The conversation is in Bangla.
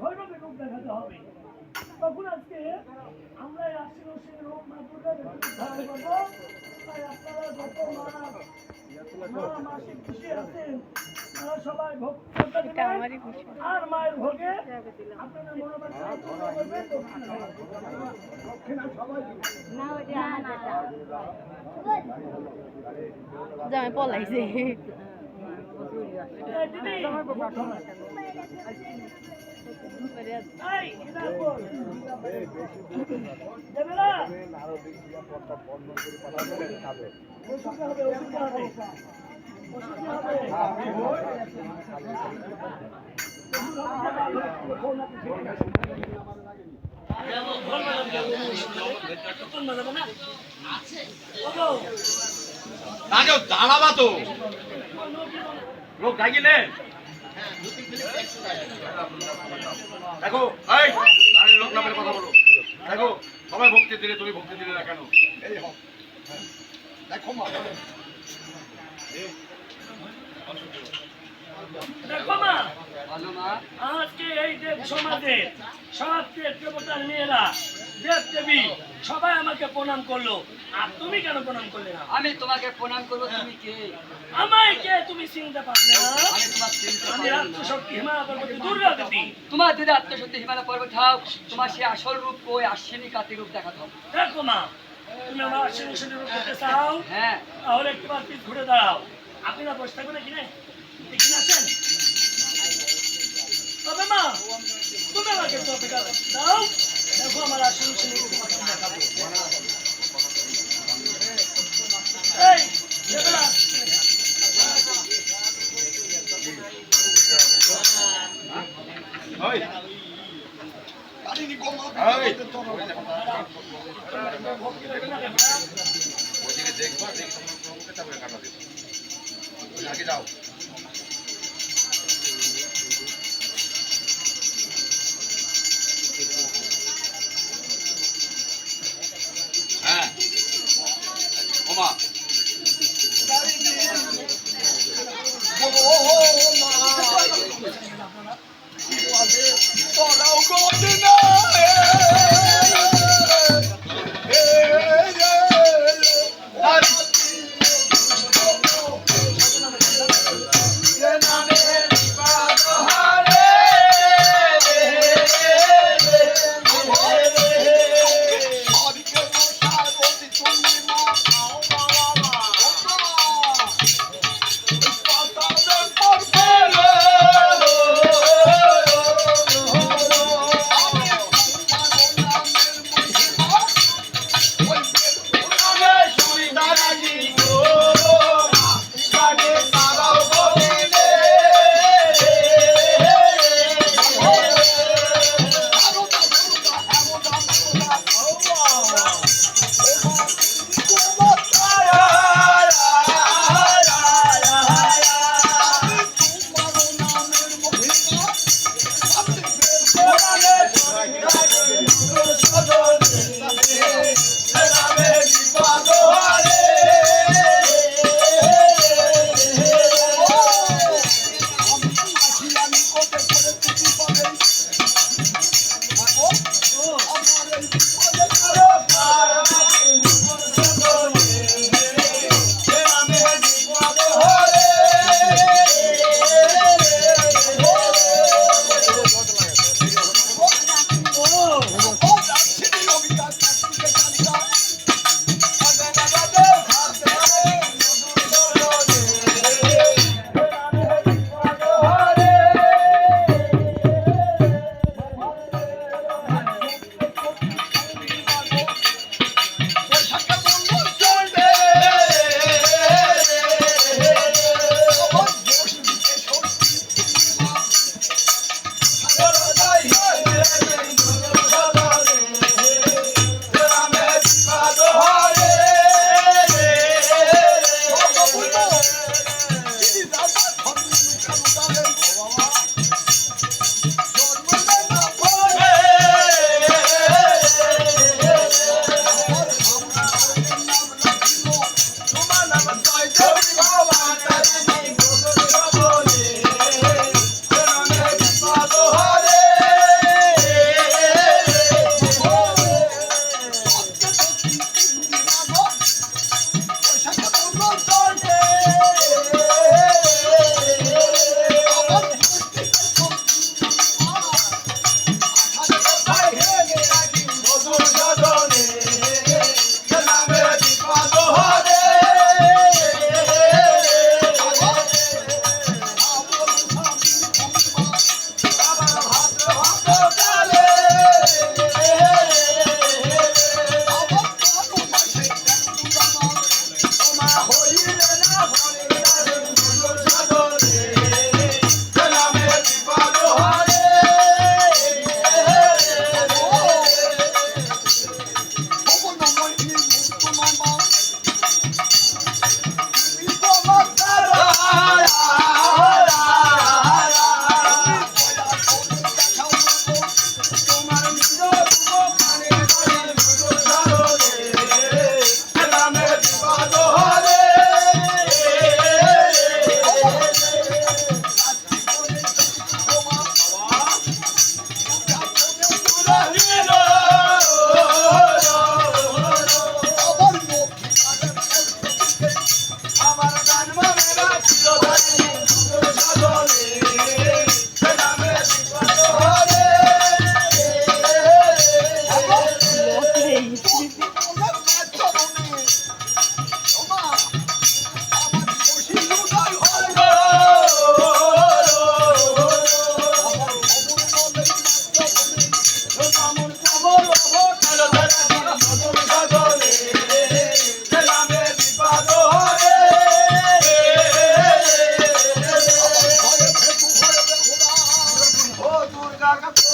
ভৈরবের রূপ দেখাতে হবে। তখন আজকে আমরা আসছিল সেই রূপ মা দুর্গা ধারণ করবো। তাই আপনারা যত মাসে খুশি আছেন তারা সবাই ভোগ আর মায়ের ভোগে আপনাদের মনোবাঞ্ছা করবেন। জামাই পলাইছে দাঁড়াবা তো লোক ডাকিলে দেখো লোক নামের কথা বলো। দেখো সবাই ভক্তি দিলে তুমি ভক্তি দিলে না কেন? দেখো মা দেখো মা আজকে এই দেব সমাজে সব দেবতার মেয়েরা দেব দেবী সবাই আমাকে প্রণাম করলো, আর তুমি কেন প্রণাম করলে না? আমি তোমাকে প্রণাম করবো। তুমি কে? আমায় কে তুমি চিনতে পারলে না? আমি তোমার চিনতে আমি পারি না। আত্মশক্তি হিমালয় পর্বতে দুর্গা দেবী। তোমার যদি আত্মশক্তি হিমালয় পর্বত থাক, তোমার সে আসল রূপ কই? আশ্বিনী কাতি রূপ দেখাতে হবে। দেখো মা তুমি আমার আশ্বিনী রূপ করতে চাও? হ্যাঁ, তাহলে একটু পিঠ ঘুরে দাঁড়াও। আপনি না বসে থাকবেন কিনে এখানে আসেন। তবে মা তুমি আমাকে একটু অপেক্ষা করতে দাও। দেখো আমার আশ্বিনী দেখাবো। এই দেবরা যাও হ্যাঁ ওমা আর কাজ